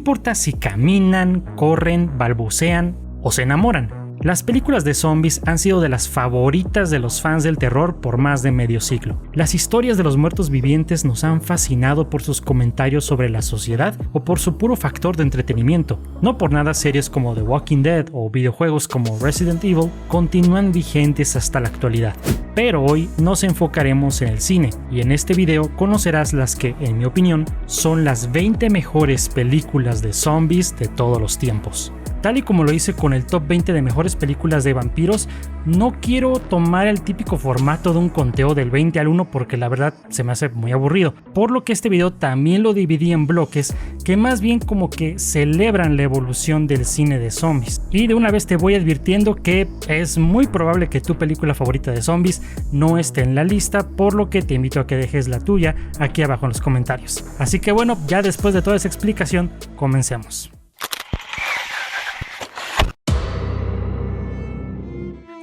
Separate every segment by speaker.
Speaker 1: importa si caminan, corren, balbucean o se enamoran. Las películas de zombies han sido de las favoritas de los fans del terror por más de medio siglo. Las historias de los muertos vivientes nos han fascinado por sus comentarios sobre la sociedad o por su puro factor de entretenimiento. No por nada series como The Walking Dead o videojuegos como Resident Evil continúan vigentes hasta la actualidad. Pero hoy nos enfocaremos en el cine y en este video conocerás las que, en mi opinión, son las 20 mejores películas de zombies de todos los tiempos. Tal y como lo hice con el top 20 de mejores películas de vampiros, no quiero tomar el típico formato de un conteo del 20 al 1 porque la verdad se me hace muy aburrido, por lo que este video también lo dividí en bloques que más bien como que celebran la evolución del cine de zombies. Y de una vez te voy advirtiendo que es muy probable que tu película favorita de zombies no esté en la lista, por lo que te invito a que dejes la tuya aquí abajo en los comentarios. Así que bueno, ya después de toda esa explicación, comencemos.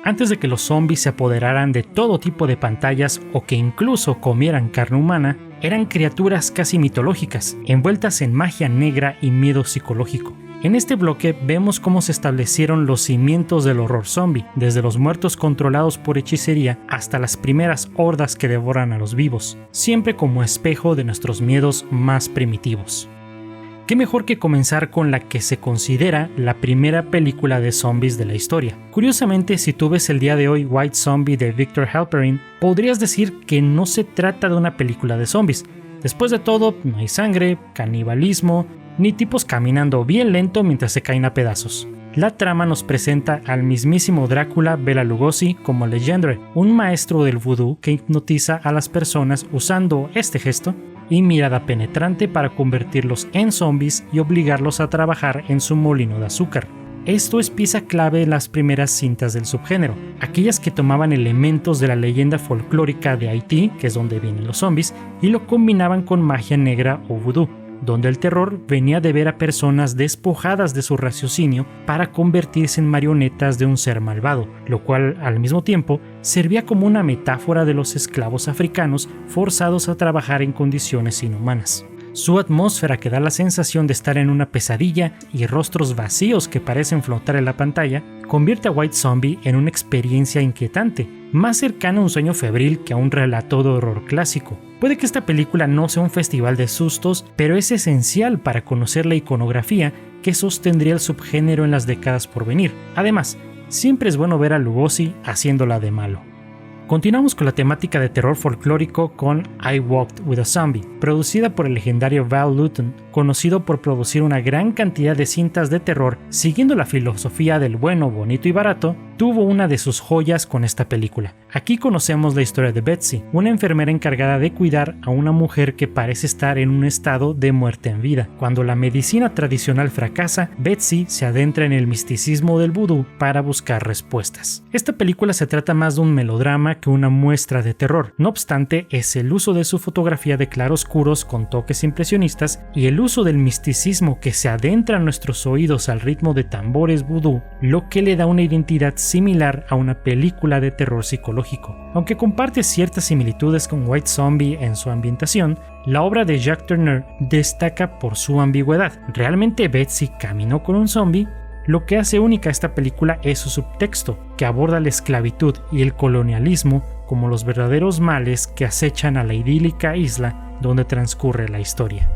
Speaker 1: Antes de que los zombies se apoderaran de todo tipo de pantallas o que incluso comieran carne humana, eran criaturas casi mitológicas, envueltas en magia negra y miedo psicológico. En este bloque vemos cómo se establecieron los cimientos del horror zombie, desde los muertos controlados por hechicería hasta las primeras hordas que devoran a los vivos, siempre como espejo de nuestros miedos más primitivos. ¿Qué mejor que comenzar con la que se considera la primera película de zombies de la historia? Curiosamente, si tú ves el día de hoy White Zombie de Victor Halperin, podrías decir que no se trata de una película de zombies. Después de todo, no hay sangre, canibalismo, ni tipos caminando bien lento mientras se caen a pedazos. La trama nos presenta al mismísimo Drácula Bela Lugosi como Legendre, un maestro del vudú que hipnotiza a las personas usando este gesto y mirada penetrante para convertirlos en zombies y obligarlos a trabajar en su molino de azúcar. Esto es pieza clave en las primeras cintas del subgénero, aquellas que tomaban elementos de la leyenda folclórica de Haití, que es donde vienen los zombies, y lo combinaban con magia negra o vudú, donde el terror venía de ver a personas despojadas de su raciocinio para convertirse en marionetas de un ser malvado, lo cual al mismo tiempo servía como una metáfora de los esclavos africanos forzados a trabajar en condiciones inhumanas. Su atmósfera, que da la sensación de estar en una pesadilla, y rostros vacíos que parecen flotar en la pantalla, convierte a White Zombie en una experiencia inquietante, más cercana a un sueño febril que a un relato de horror clásico. Puede que esta película no sea un festival de sustos, pero es esencial para conocer la iconografía que sostendría el subgénero en las décadas por venir. Además, siempre es bueno ver a Lugosi haciéndola de malo. Continuamos con la temática de terror folclórico con I Walked with a Zombie, producida por el legendario Val Lewton, conocido por producir una gran cantidad de cintas de terror. Siguiendo la filosofía del bueno, bonito y barato, tuvo una de sus joyas con esta película. Aquí conocemos la historia de Betsy, una enfermera encargada de cuidar a una mujer que parece estar en un estado de muerte en vida. Cuando la medicina tradicional fracasa, Betsy se adentra en el misticismo del vudú para buscar respuestas. Esta película se trata más de un melodrama que una muestra de terror. No obstante, es el uso de su fotografía de claroscuros con toques impresionistas y el uso del misticismo que se adentra en nuestros oídos al ritmo de tambores vudú lo que le da una identidad similar a una película de terror psicológico. Aunque comparte ciertas similitudes con White Zombie en su ambientación, la obra de Jacques Tourneur destaca por su ambigüedad. ¿Realmente Betsy caminó con un zombie? Lo que hace única esta película es su subtexto, que aborda la esclavitud y el colonialismo como los verdaderos males que acechan a la idílica isla donde transcurre la historia.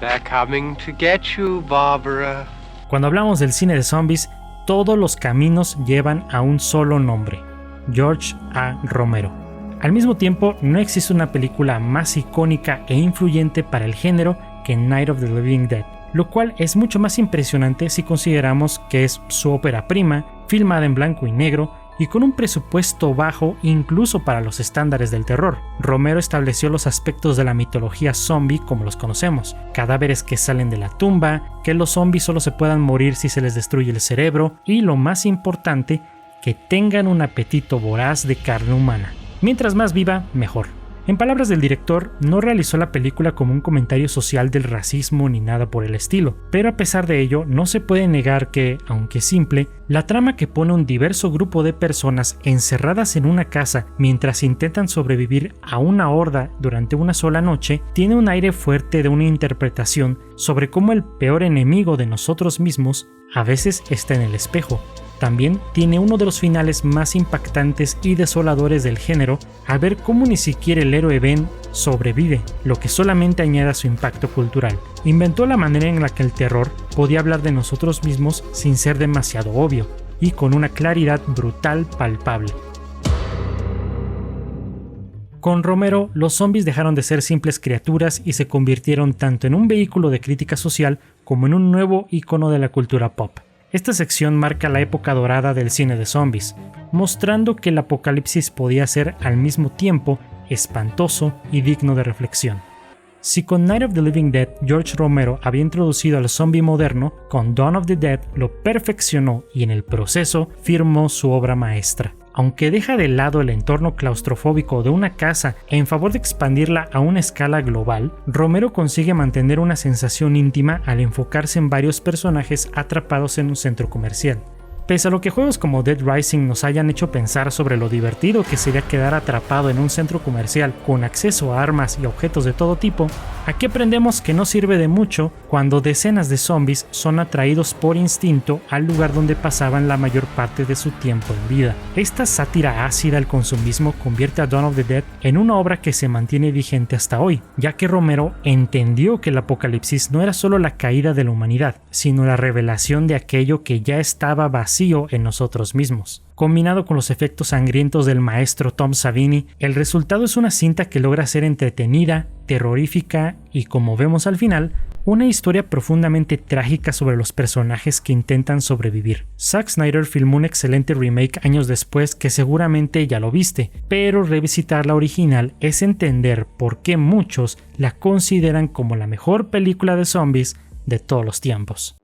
Speaker 2: They're coming to get you, Barbara.
Speaker 1: Cuando hablamos del cine de zombies, todos los caminos llevan a un solo nombre: George A. Romero. Al mismo tiempo, no existe una película más icónica e influyente para el género que Night of the Living Dead, lo cual es mucho más impresionante si consideramos que es su ópera prima, filmada en blanco y negro y con un presupuesto bajo incluso para los estándares del terror. Romero estableció los aspectos de la mitología zombie como los conocemos: cadáveres que salen de la tumba, que los zombies solo se puedan morir si se les destruye el cerebro y, lo más importante, que tengan un apetito voraz de carne humana. Mientras más viva, mejor. En palabras del director, no realizó la película como un comentario social del racismo ni nada por el estilo, pero a pesar de ello no se puede negar que, aunque simple, la trama que pone un diverso grupo de personas encerradas en una casa mientras intentan sobrevivir a una horda durante una sola noche tiene un aire fuerte de una interpretación sobre cómo el peor enemigo de nosotros mismos a veces está en el espejo. También tiene uno de los finales más impactantes y desoladores del género al ver cómo ni siquiera el héroe Ben sobrevive, lo que solamente añade a su impacto cultural. Inventó la manera en la que el terror podía hablar de nosotros mismos sin ser demasiado obvio y con una claridad brutal palpable. Con Romero, los zombies dejaron de ser simples criaturas y se convirtieron tanto en un vehículo de crítica social como en un nuevo icono de la cultura pop. Esta sección marca la época dorada del cine de zombies, mostrando que el apocalipsis podía ser al mismo tiempo espantoso y digno de reflexión. Si con Night of the Living Dead George Romero había introducido al zombie moderno, con Dawn of the Dead lo perfeccionó y en el proceso firmó su obra maestra. Aunque deja de lado el entorno claustrofóbico de una casa en favor de expandirla a una escala global, Romero consigue mantener una sensación íntima al enfocarse en varios personajes atrapados en un centro comercial. Pese a lo que juegos como Dead Rising nos hayan hecho pensar sobre lo divertido que sería quedar atrapado en un centro comercial con acceso a armas y objetos de todo tipo, aquí aprendemos que no sirve de mucho cuando decenas de zombies son atraídos por instinto al lugar donde pasaban la mayor parte de su tiempo en vida. Esta sátira ácida al consumismo convierte a Dawn of the Dead en una obra que se mantiene vigente hasta hoy, ya que Romero entendió que el apocalipsis no era solo la caída de la humanidad, sino la revelación de aquello que ya estaba vacío en nosotros mismos. Combinado con los efectos sangrientos del maestro Tom Savini, el resultado es una cinta que logra ser entretenida, terrorífica y, como vemos al final, una historia profundamente trágica sobre los personajes que intentan sobrevivir. Zack Snyder filmó un excelente remake años después que seguramente ya lo viste, pero revisitar la original es entender por qué muchos la consideran como la mejor película de zombies de todos los tiempos.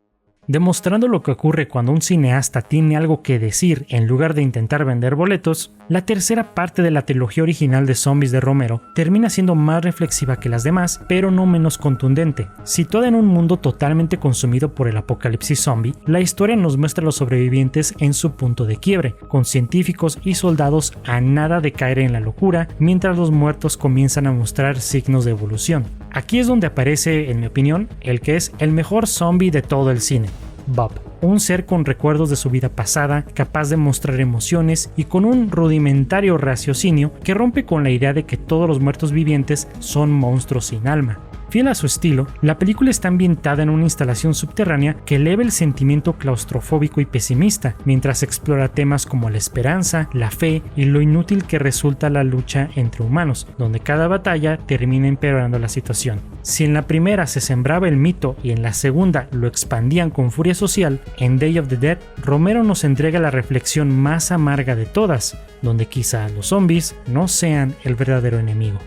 Speaker 1: Demostrando lo que ocurre cuando un cineasta tiene algo que decir en lugar de intentar vender boletos, la tercera parte de la trilogía original de zombies de Romero termina siendo más reflexiva que las demás, pero no menos contundente. Situada en un mundo totalmente consumido por el apocalipsis zombie, la historia nos muestra a los sobrevivientes en su punto de quiebre, con científicos y soldados a nada de caer en la locura, mientras los muertos comienzan a mostrar signos de evolución. Aquí es donde aparece, en mi opinión, el que es el mejor zombie de todo el cine, Bob, un ser con recuerdos de su vida pasada, capaz de mostrar emociones y con un rudimentario raciocinio que rompe con la idea de que todos los muertos vivientes son monstruos sin alma. Fiel a su estilo, la película está ambientada en una instalación subterránea que eleva el sentimiento claustrofóbico y pesimista, mientras explora temas como la esperanza, la fe y lo inútil que resulta la lucha entre humanos, donde cada batalla termina empeorando la situación. Si en la primera se sembraba el mito y en la segunda lo expandían con furia social, en Day of the Dead, Romero nos entrega la reflexión más amarga de todas, donde quizá los zombies no sean el verdadero enemigo.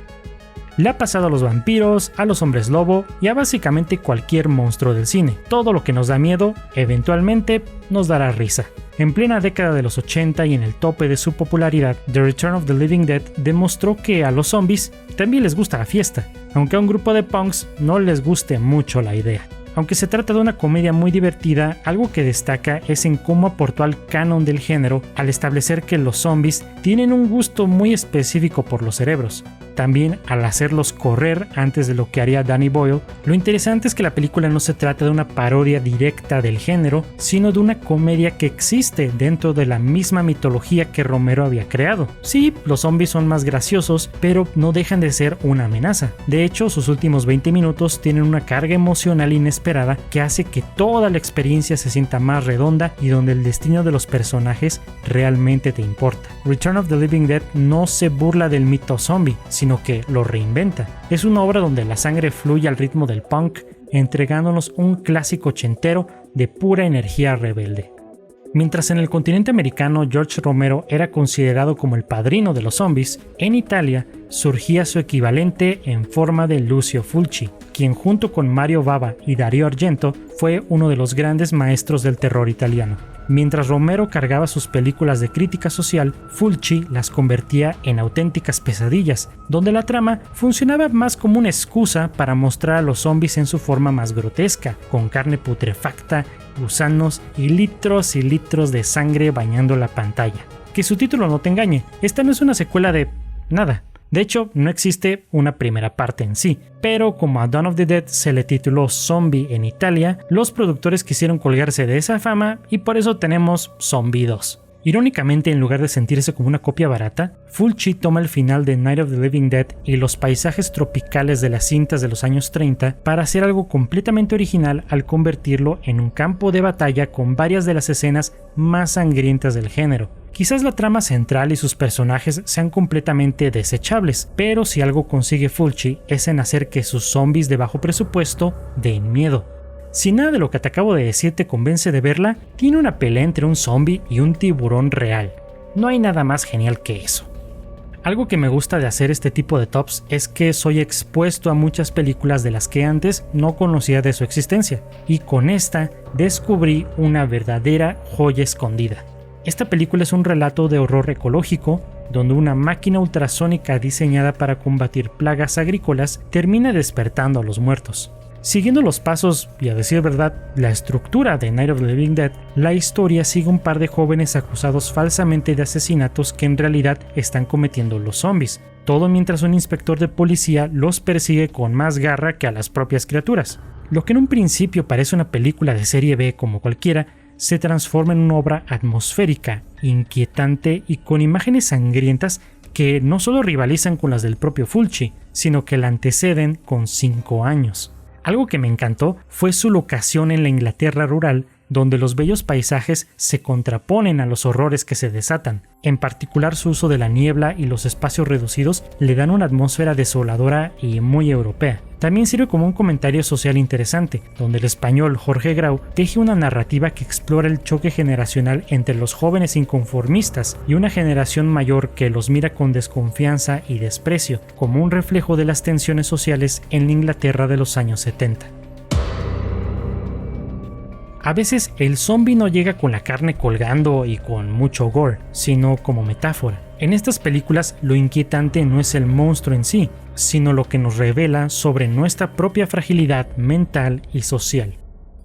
Speaker 1: Le ha pasado a los vampiros, a los hombres lobo y a básicamente cualquier monstruo del cine. Todo lo que nos da miedo, eventualmente nos dará risa. En plena década de los 80 y en el tope de su popularidad, The Return of the Living Dead demostró que a los zombies también les gusta la fiesta, aunque a un grupo de punks no les guste mucho la idea. Aunque se trata de una comedia muy divertida, algo que destaca es en cómo aportó al canon del género al establecer que los zombies tienen un gusto muy específico por los cerebros. También al hacerlos correr antes de lo que haría Danny Boyle. Lo interesante es que la película no se trata de una parodia directa del género, sino de una comedia que existe dentro de la misma mitología que Romero había creado. Sí, los zombies son más graciosos, pero no dejan de ser una amenaza. De hecho, sus últimos 20 minutos tienen una carga emocional inesperada que hace que toda la experiencia se sienta más redonda y donde el destino de los personajes realmente te importa. Return of the Living Dead no se burla del mito zombie, sino que lo reinventa. Es una obra donde la sangre fluye al ritmo del punk, entregándonos un clásico ochentero de pura energía rebelde. Mientras en el continente americano George Romero era considerado como el padrino de los zombies, en Italia surgía su equivalente en forma de Lucio Fulci, quien junto con Mario Bava y Dario Argento fue uno de los grandes maestros del terror italiano. Mientras Romero cargaba sus películas de crítica social, Fulci las convertía en auténticas pesadillas, donde la trama funcionaba más como una excusa para mostrar a los zombies en su forma más grotesca, con carne putrefacta, gusanos y litros de sangre bañando la pantalla. Que su título no te engañe, esta no es una secuela de nada. De hecho, no existe una primera parte en sí, pero como a Dawn of the Dead se le tituló Zombie en Italia, los productores quisieron colgarse de esa fama y por eso tenemos Zombie 2. Irónicamente, en lugar de sentirse como una copia barata, Fulci toma el final de Night of the Living Dead y los paisajes tropicales de las cintas de los años 30 para hacer algo completamente original al convertirlo en un campo de batalla con varias de las escenas más sangrientas del género. Quizás la trama central y sus personajes sean completamente desechables, pero si algo consigue Fulci es en hacer que sus zombies de bajo presupuesto den miedo. Si nada de lo que te acabo de decir te convence de verla, tiene una pelea entre un zombie y un tiburón real. No hay nada más genial que eso. Algo que me gusta de hacer este tipo de tops es que soy expuesto a muchas películas de las que antes no conocía de su existencia, y con esta descubrí una verdadera joya escondida. Esta película es un relato de horror ecológico, donde una máquina ultrasónica diseñada para combatir plagas agrícolas termina despertando a los muertos. Siguiendo los pasos y, a decir verdad, la estructura de Night of the Living Dead, la historia sigue un par de jóvenes acusados falsamente de asesinatos que en realidad están cometiendo los zombies, todo mientras un inspector de policía los persigue con más garra que a las propias criaturas. Lo que en un principio parece una película de serie B como cualquiera, se transforma en una obra atmosférica, inquietante y con imágenes sangrientas que no solo rivalizan con las del propio Fulci, sino que la anteceden con 5 años. Algo que me encantó fue su locación en la Inglaterra rural, donde los bellos paisajes se contraponen a los horrores que se desatan. En particular, su uso de la niebla y los espacios reducidos le dan una atmósfera desoladora y muy europea. También sirve como un comentario social interesante, donde el español Jorge Grau teje una narrativa que explora el choque generacional entre los jóvenes inconformistas y una generación mayor que los mira con desconfianza y desprecio, como un reflejo de las tensiones sociales en la Inglaterra de los años 70. A veces el zombie no llega con la carne colgando y con mucho gore, sino como metáfora. En estas películas lo inquietante no es el monstruo en sí, sino lo que nos revela sobre nuestra propia fragilidad mental y social.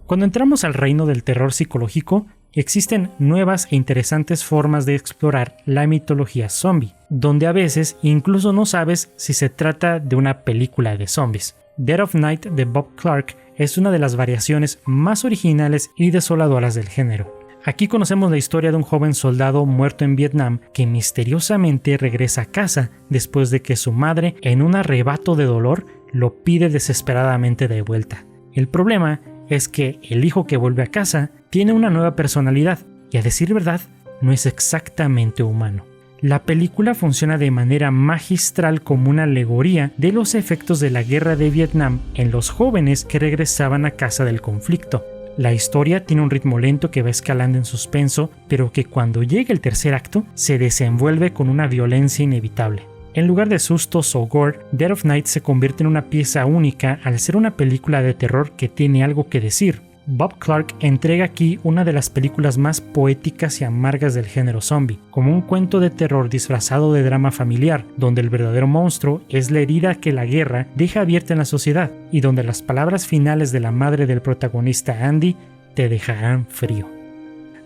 Speaker 1: Cuando entramos al reino del terror psicológico, existen nuevas e interesantes formas de explorar la mitología zombie, donde a veces incluso no sabes si se trata de una película de zombies. Dead of Night de Bob Clark es una de las variaciones más originales y desoladoras del género. Aquí conocemos la historia de un joven soldado muerto en Vietnam que misteriosamente regresa a casa después de que su madre, en un arrebato de dolor, lo pide desesperadamente de vuelta. El problema es que el hijo que vuelve a casa tiene una nueva personalidad y, a decir verdad, no es exactamente humano. La película funciona de manera magistral como una alegoría de los efectos de la guerra de Vietnam en los jóvenes que regresaban a casa del conflicto. La historia tiene un ritmo lento que va escalando en suspenso, pero que cuando llega el tercer acto se desenvuelve con una violencia inevitable. En lugar de sustos o gore, Dead of Night se convierte en una pieza única al ser una película de terror que tiene algo que decir. Bob Clark entrega aquí una de las películas más poéticas y amargas del género zombie, como un cuento de terror disfrazado de drama familiar, donde el verdadero monstruo es la herida que la guerra deja abierta en la sociedad y donde las palabras finales de la madre del protagonista Andy te dejarán frío.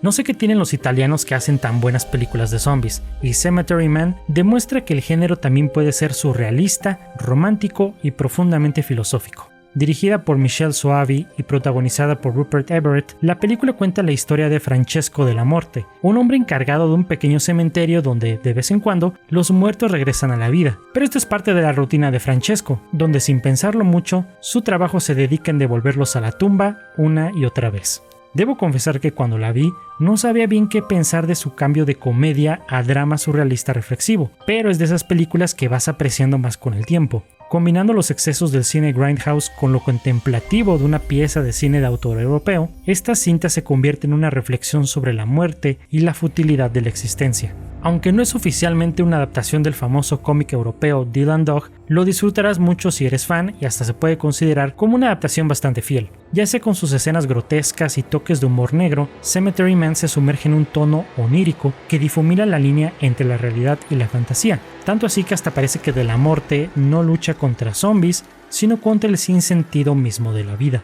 Speaker 1: No sé qué tienen los italianos que hacen tan buenas películas de zombies, y Cemetery Man demuestra que el género también puede ser surrealista, romántico y profundamente filosófico. Dirigida por Michele Soavi y protagonizada por Rupert Everett, la película cuenta la historia de Francesco de la Morte, un hombre encargado de un pequeño cementerio donde, de vez en cuando, los muertos regresan a la vida. Pero esto es parte de la rutina de Francesco, donde sin pensarlo mucho, su trabajo se dedica en devolverlos a la tumba una y otra vez. Debo confesar que cuando la vi, no sabía bien qué pensar de su cambio de comedia a drama surrealista reflexivo, pero es de esas películas que vas apreciando más con el tiempo. Combinando los excesos del cine grindhouse con lo contemplativo de una pieza de cine de autor europeo, esta cinta se convierte en una reflexión sobre la muerte y la futilidad de la existencia. Aunque no es oficialmente una adaptación del famoso cómic europeo Dylan Dog, lo disfrutarás mucho si eres fan y hasta se puede considerar como una adaptación bastante fiel. Ya sea con sus escenas grotescas y toques de humor negro, Cemetery Man se sumerge en un tono onírico que difumina la línea entre la realidad y la fantasía, tanto así que hasta parece que de la muerte no lucha contra zombies, sino contra el sinsentido mismo de la vida.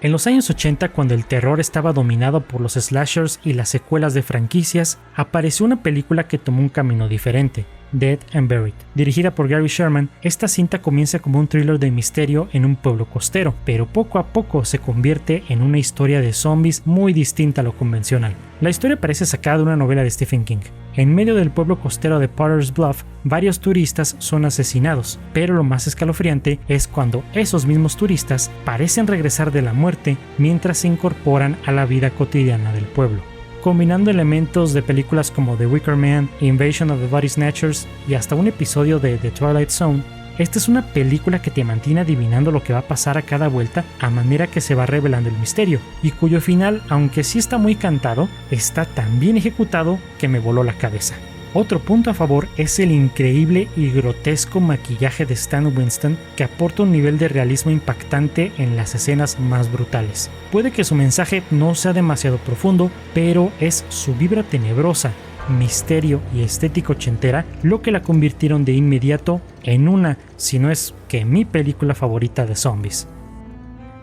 Speaker 1: En los años 80, cuando el terror estaba dominado por los slashers y las secuelas de franquicias, apareció una película que tomó un camino diferente, Dead and Buried. Dirigida por Gary Sherman, esta cinta comienza como un thriller de misterio en un pueblo costero, pero poco a poco se convierte en una historia de zombies muy distinta a lo convencional. La historia parece sacada de una novela de Stephen King. En medio del pueblo costero de Potter's Bluff, varios turistas son asesinados, pero lo más escalofriante es cuando esos mismos turistas parecen regresar de la muerte mientras se incorporan a la vida cotidiana del pueblo. Combinando elementos de películas como The Wicker Man, Invasion of the Body Snatchers y hasta un episodio de The Twilight Zone, esta es una película que te mantiene adivinando lo que va a pasar a cada vuelta a manera que se va revelando el misterio, y cuyo final, aunque sí está muy cantado, está tan bien ejecutado que me voló la cabeza. Otro punto a favor es el increíble y grotesco maquillaje de Stan Winston, que aporta un nivel de realismo impactante en las escenas más brutales. Puede que su mensaje no sea demasiado profundo, pero es su vibra tenebrosa, misterio y estética ochentera lo que la convirtieron de inmediato en una, si no es que mi película favorita de zombies.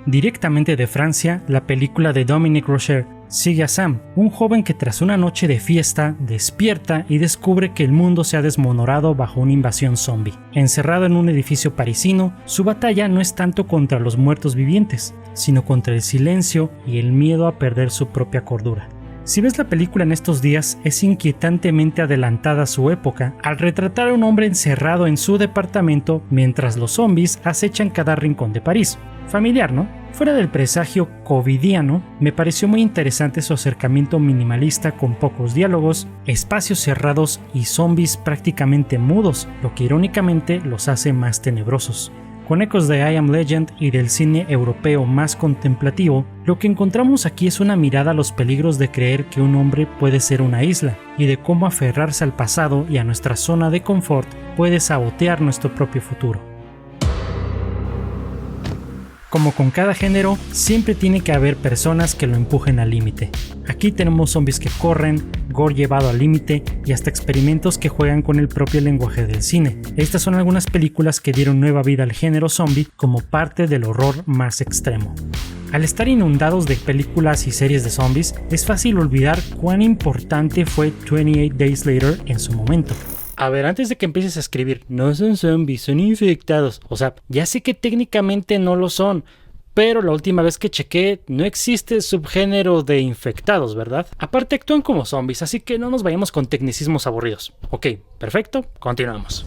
Speaker 1: Directamente de Francia, la película de Dominique Rocher sigue a Sam, un joven que tras una noche de fiesta despierta y descubre que el mundo se ha desmoronado bajo una invasión zombie. Encerrado en un edificio parisino, su batalla no es tanto contra los muertos vivientes, sino contra el silencio y el miedo a perder su propia cordura. Si ves la película en estos días, es inquietantemente adelantada a su época al retratar a un hombre encerrado en su departamento mientras los zombies acechan cada rincón de París. Familiar, ¿no? Fuera del presagio covidiano, me pareció muy interesante su acercamiento minimalista con pocos diálogos, espacios cerrados y zombies prácticamente mudos, lo que irónicamente los hace más tenebrosos. Con ecos de I Am Legend y del cine europeo más contemplativo, lo que encontramos aquí es una mirada a los peligros de creer que un hombre puede ser una isla y de cómo aferrarse al pasado y a nuestra zona de confort puede sabotear nuestro propio futuro. Como con cada género, siempre tiene que haber personas que lo empujen al límite. Aquí tenemos zombies que corren, gore llevado al límite y hasta experimentos que juegan con el propio lenguaje del cine. Estas son algunas películas que dieron nueva vida al género zombie como parte del horror más extremo. Al estar inundados de películas y series de zombies, es fácil olvidar cuán importante fue 28 Days Later en su momento. A ver, antes de que empieces a escribir, no son zombies, son infectados. O sea, ya sé que técnicamente no lo son, pero la última vez que chequé no existe subgénero de infectados, ¿verdad? Aparte actúan como zombies, así que no nos vayamos con tecnicismos aburridos. Ok, perfecto, continuamos.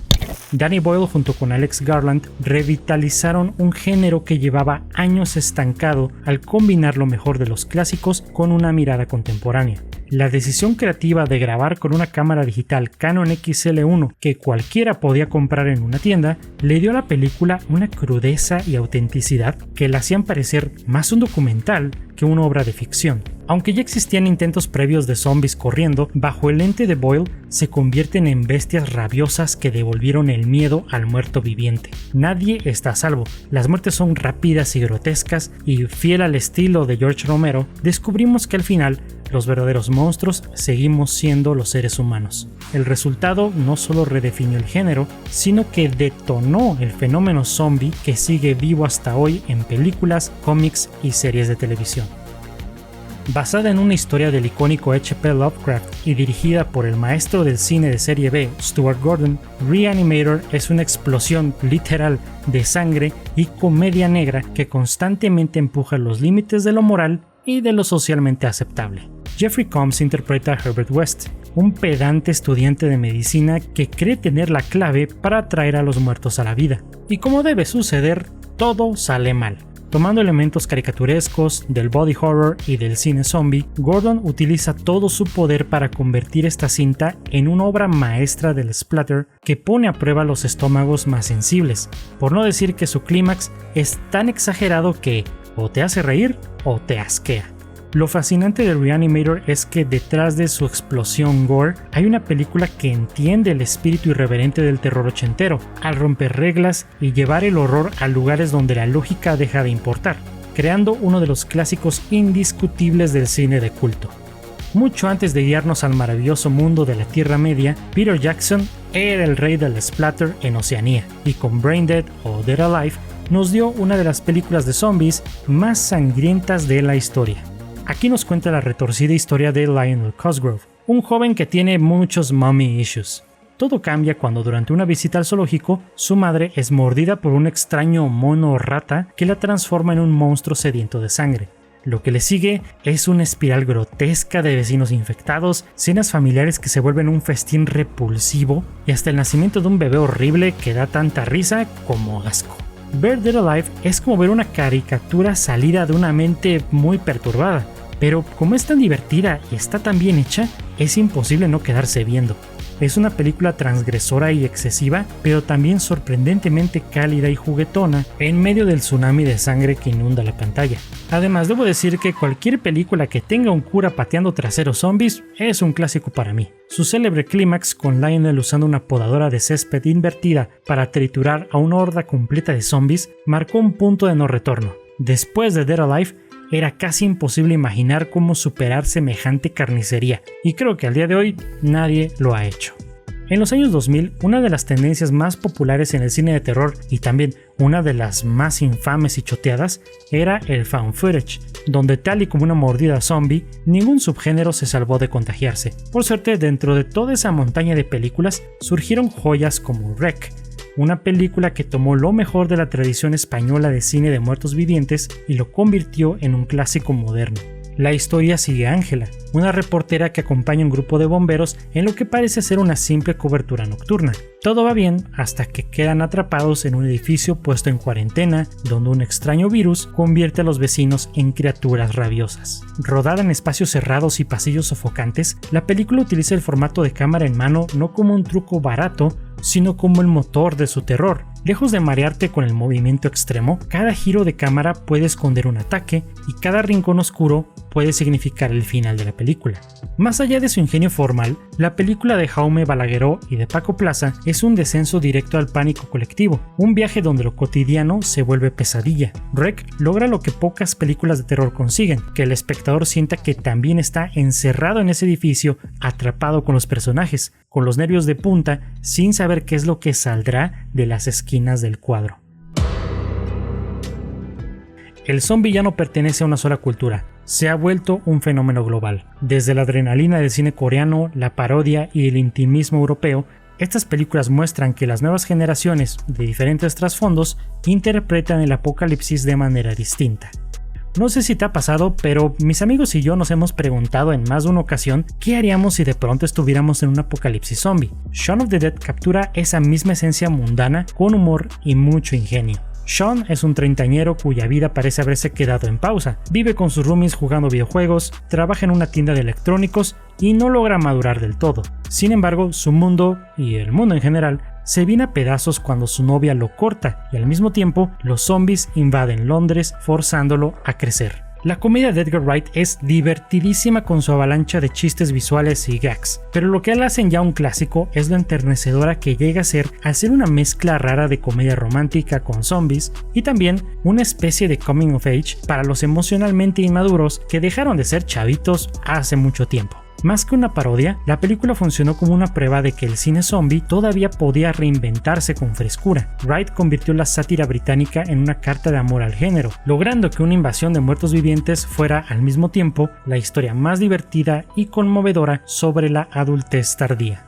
Speaker 1: Danny Boyle junto con Alex Garland revitalizaron un género que llevaba años estancado al combinar lo mejor de los clásicos con una mirada contemporánea. La decisión creativa de grabar con una cámara digital Canon XL1 que cualquiera podía comprar en una tienda le dio a la película una crudeza y autenticidad que la hacían parecer más un documental que una obra de ficción. Aunque ya existían intentos previos de zombies corriendo, bajo el lente de Boyle se convierten en bestias rabiosas que devolvieron el miedo al muerto viviente. Nadie está a salvo, las muertes son rápidas y grotescas y, fiel al estilo de George Romero, descubrimos que al final los verdaderos monstruos seguimos siendo los seres humanos. El resultado no solo redefinió el género, sino que detonó el fenómeno zombie que sigue vivo hasta hoy en películas, cómics y series de televisión. Basada en una historia del icónico H.P. Lovecraft y dirigida por el maestro del cine de serie B, Stuart Gordon, Reanimator es una explosión literal de sangre y comedia negra que constantemente empuja los límites de lo moral y de lo socialmente aceptable. Jeffrey Combs interpreta a Herbert West, un pedante estudiante de medicina que cree tener la clave para traer a los muertos a la vida. Y como debe suceder, todo sale mal. Tomando elementos caricaturescos, del body horror y del cine zombie, Gordon utiliza todo su poder para convertir esta cinta en una obra maestra del splatter que pone a prueba los estómagos más sensibles, por no decir que su clímax es tan exagerado que o te hace reír o te asquea. Lo fascinante de Reanimator es que detrás de su explosión gore hay una película que entiende el espíritu irreverente del terror ochentero, al romper reglas y llevar el horror a lugares donde la lógica deja de importar, creando uno de los clásicos indiscutibles del cine de culto. Mucho antes de guiarnos al maravilloso mundo de la Tierra Media, Peter Jackson era el rey del splatter en Oceanía, y con Braindead o Dead Alive nos dio una de las películas de zombies más sangrientas de la historia. Aquí nos cuenta la retorcida historia de Lionel Cosgrove, un joven que tiene muchos mommy issues. Todo cambia cuando durante una visita al zoológico, su madre es mordida por un extraño mono o rata que la transforma en un monstruo sediento de sangre. Lo que le sigue es una espiral grotesca de vecinos infectados, escenas familiares que se vuelven un festín repulsivo y hasta el nacimiento de un bebé horrible que da tanta risa como asco. Ver Dead Alive es como ver una caricatura salida de una mente muy perturbada, pero como es tan divertida y está tan bien hecha, es imposible no quedarse viendo. Es una película transgresora y excesiva, pero también sorprendentemente cálida y juguetona en medio del tsunami de sangre que inunda la pantalla. Además, debo decir que cualquier película que tenga un cura pateando traseros zombies es un clásico para mí. Su célebre clímax con Lionel usando una podadora de césped invertida para triturar a una horda completa de zombies marcó un punto de no retorno. Después de Dead Alive, era casi imposible imaginar cómo superar semejante carnicería, y creo que al día de hoy nadie lo ha hecho. En los años 2000, una de las tendencias más populares en el cine de terror y también una de las más infames y choteadas era el found footage, donde tal y como una mordida zombie, ningún subgénero se salvó de contagiarse. Por suerte, dentro de toda esa montaña de películas surgieron joyas como REC, una película que tomó lo mejor de la tradición española de cine de muertos vivientes y lo convirtió en un clásico moderno. La historia sigue a Ángela, una reportera que acompaña a un grupo de bomberos en lo que parece ser una simple cobertura nocturna. Todo va bien hasta que quedan atrapados en un edificio puesto en cuarentena, donde un extraño virus convierte a los vecinos en criaturas rabiosas. Rodada en espacios cerrados y pasillos sofocantes, la película utiliza el formato de cámara en mano no como un truco barato, sino como el motor de su terror. Lejos de marearte con el movimiento extremo, cada giro de cámara puede esconder un ataque y cada rincón oscuro puede significar el final de la película. Más allá de su ingenio formal, la película de Jaume Balagueró y de Paco Plaza es un descenso directo al pánico colectivo, un viaje donde lo cotidiano se vuelve pesadilla. REC logra lo que pocas películas de terror consiguen, que el espectador sienta que también está encerrado en ese edificio, atrapado con los personajes, con los nervios de punta, sin saber qué es lo que saldrá de las esquinas del cuadro. El zombie ya no pertenece a una sola cultura, se ha vuelto un fenómeno global. Desde la adrenalina del cine coreano, la parodia y el intimismo europeo, estas películas muestran que las nuevas generaciones de diferentes trasfondos interpretan el apocalipsis de manera distinta. No sé si te ha pasado, pero mis amigos y yo nos hemos preguntado en más de una ocasión qué haríamos si de pronto estuviéramos en un apocalipsis zombie. Shaun of the Dead captura esa misma esencia mundana con humor y mucho ingenio. Sean es un treintañero cuya vida parece haberse quedado en pausa. Vive con sus roomies jugando videojuegos, trabaja en una tienda de electrónicos y no logra madurar del todo. Sin embargo, su mundo, y el mundo en general, se viene a pedazos cuando su novia lo corta y al mismo tiempo los zombies invaden Londres forzándolo a crecer. La comedia de Edgar Wright es divertidísima con su avalancha de chistes visuales y gags, pero lo que la hacen ya un clásico es lo enternecedora que llega a ser al ser una mezcla rara de comedia romántica con zombies y también una especie de coming of age para los emocionalmente inmaduros que dejaron de ser chavitos hace mucho tiempo. Más que una parodia, la película funcionó como una prueba de que el cine zombie todavía podía reinventarse con frescura. Wright convirtió la sátira británica en una carta de amor al género, logrando que una invasión de muertos vivientes fuera al mismo tiempo la historia más divertida y conmovedora sobre la adultez tardía.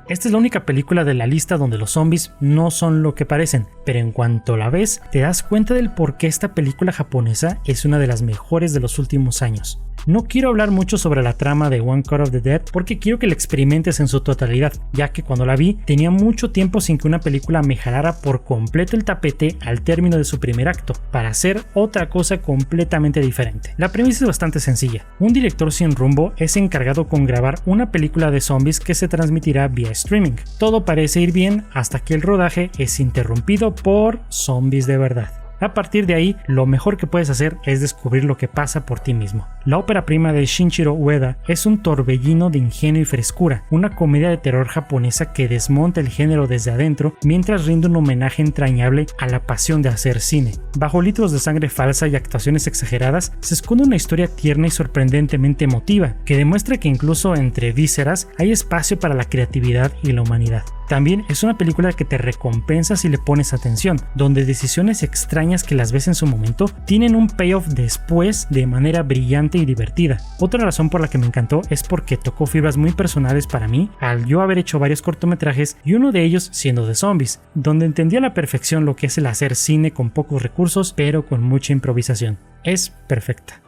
Speaker 1: Esta es la única película de la lista donde los zombies no son lo que parecen, pero en cuanto la ves, te das cuenta del por qué esta película japonesa es una de las mejores de los últimos años. No quiero hablar mucho sobre la trama de One Cut of the Dead porque quiero que la experimentes en su totalidad, ya que cuando la vi tenía mucho tiempo sin que una película me jalara por completo el tapete al término de su primer acto, para hacer otra cosa completamente diferente. La premisa es bastante sencilla. Un director sin rumbo es encargado con grabar una película de zombies que se transmitirá vía streaming. Todo parece ir bien hasta que el rodaje es interrumpido por zombies de verdad. A partir de ahí, lo mejor que puedes hacer es descubrir lo que pasa por ti mismo. La ópera prima de Shinichiro Ueda es un torbellino de ingenio y frescura, una comedia de terror japonesa que desmonta el género desde adentro mientras rinde un homenaje entrañable a la pasión de hacer cine. Bajo litros de sangre falsa y actuaciones exageradas, se esconde una historia tierna y sorprendentemente emotiva, que demuestra que incluso entre vísceras hay espacio para la creatividad y la humanidad. También es una película que te recompensa si le pones atención, donde decisiones extrañas que las ves en su momento tienen un payoff después de manera brillante y divertida. Otra razón por la que me encantó es porque tocó fibras muy personales para mí, al yo haber hecho varios cortometrajes y uno de ellos siendo de zombies, donde entendí a la perfección lo que es el hacer cine con pocos recursos pero con mucha improvisación. Es perfecta.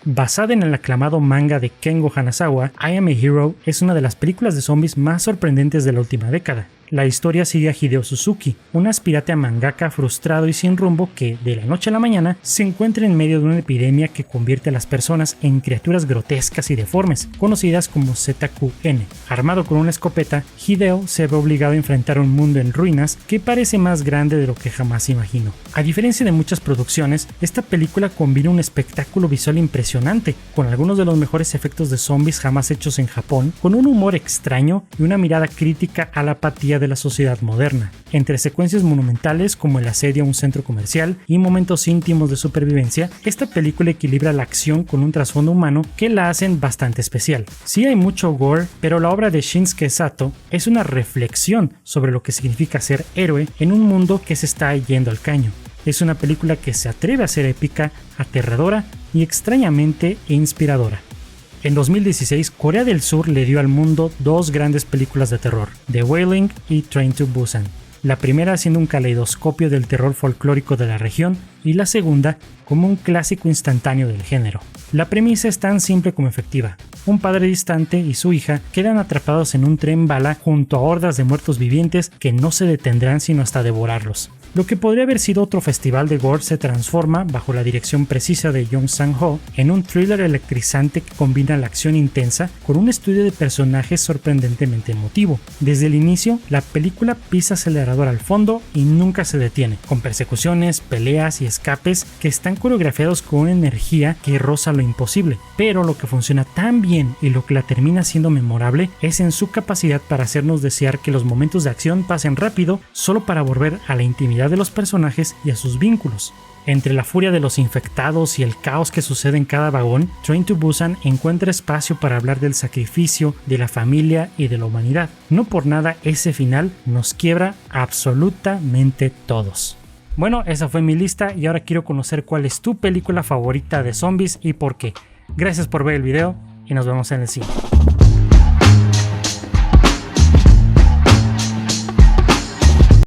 Speaker 1: Basada en el aclamado manga de Kengo Hanazawa, I Am a Hero es una de las películas de zombies más sorprendentes de la última década. La historia sigue a Hideo Suzuki, un aspirante a mangaka frustrado y sin rumbo que, de la noche a la mañana, se encuentra en medio de una epidemia que convierte a las personas en criaturas grotescas y deformes, conocidas como ZQN. Armado con una escopeta, Hideo se ve obligado a enfrentar un mundo en ruinas que parece más grande de lo que jamás imaginó. A diferencia de muchas producciones, esta película combina un espectáculo visual impresionante, con algunos de los mejores efectos de zombies jamás hechos en Japón, con un humor extraño y una mirada crítica a la apatía de la sociedad moderna. Entre secuencias monumentales como el asedio a un centro comercial y momentos íntimos de supervivencia, esta película equilibra la acción con un trasfondo humano que la hacen bastante especial. Sí hay mucho gore, pero la obra de Shinsuke Sato es una reflexión sobre lo que significa ser héroe en un mundo que se está yendo al caño. Es una película que se atreve a ser épica, aterradora y extrañamente inspiradora. En 2016, Corea del Sur le dio al mundo dos grandes películas de terror, The Wailing y Train to Busan. La primera siendo un caleidoscopio del terror folclórico de la región y la segunda como un clásico instantáneo del género. La premisa es tan simple como efectiva. Un padre distante y su hija quedan atrapados en un tren bala junto a hordas de muertos vivientes que no se detendrán sino hasta devorarlos. Lo que podría haber sido otro festival de gore se transforma, bajo la dirección precisa de Jung Sang-ho, en un thriller electrizante que combina la acción intensa con un estudio de personajes sorprendentemente emotivo. Desde el inicio, la película pisa acelerador al fondo y nunca se detiene, con persecuciones, peleas y escapes que están coreografiados con una energía que roza lo imposible. Pero lo que funciona tan bien y lo que la termina siendo memorable es en su capacidad para hacernos desear que los momentos de acción pasen rápido solo para volver a la intimidad de los personajes y a sus vínculos. Entre la furia de los infectados y el caos que sucede en cada vagón, Train to Busan encuentra espacio para hablar del sacrificio, de la familia y de la humanidad. No por nada ese final nos quiebra absolutamente todos. Bueno, esa fue mi lista y ahora quiero conocer cuál es tu película favorita de zombies y por qué. Gracias por ver el video y nos vemos en el siguiente.